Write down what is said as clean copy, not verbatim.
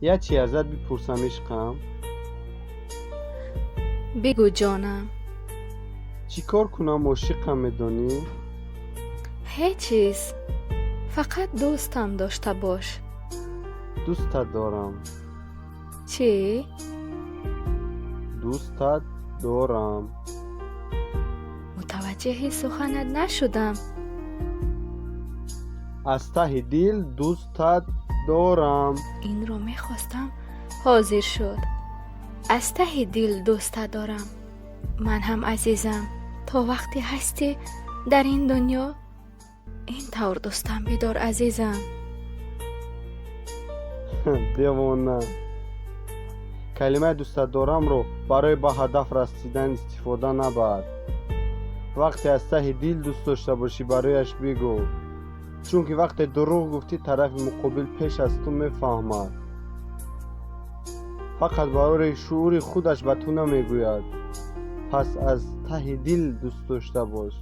یه چی ازت بپرسم عشقم؟ بگو جانم. چی کار کنم عاشقم میدونی؟ هیچ چیز، فقط دوستم داشته باش. دوستت دارم. چی؟ دوستت دارم. متوجه سخنت نشدم. از ته دل دوستت دارم. این رو میخواستم حاضر شد. از ته دل دوست دارم. من هم عزیزم. تا وقتی هستی در این دنیا این طور دوستم بدار عزیزم. دیوانه. کلمه دوستت دارم رو برای به هدف رسیدن استفاده نبر. وقتی از ته دل دوست داشته باشی برایش بگو، چون که وقتی دروغ گفتی طرف مقابل پیش از تو میفهمد. فقط برای شعور خودش به تو نمیگوید. پس از ته دل دوست داشته باش.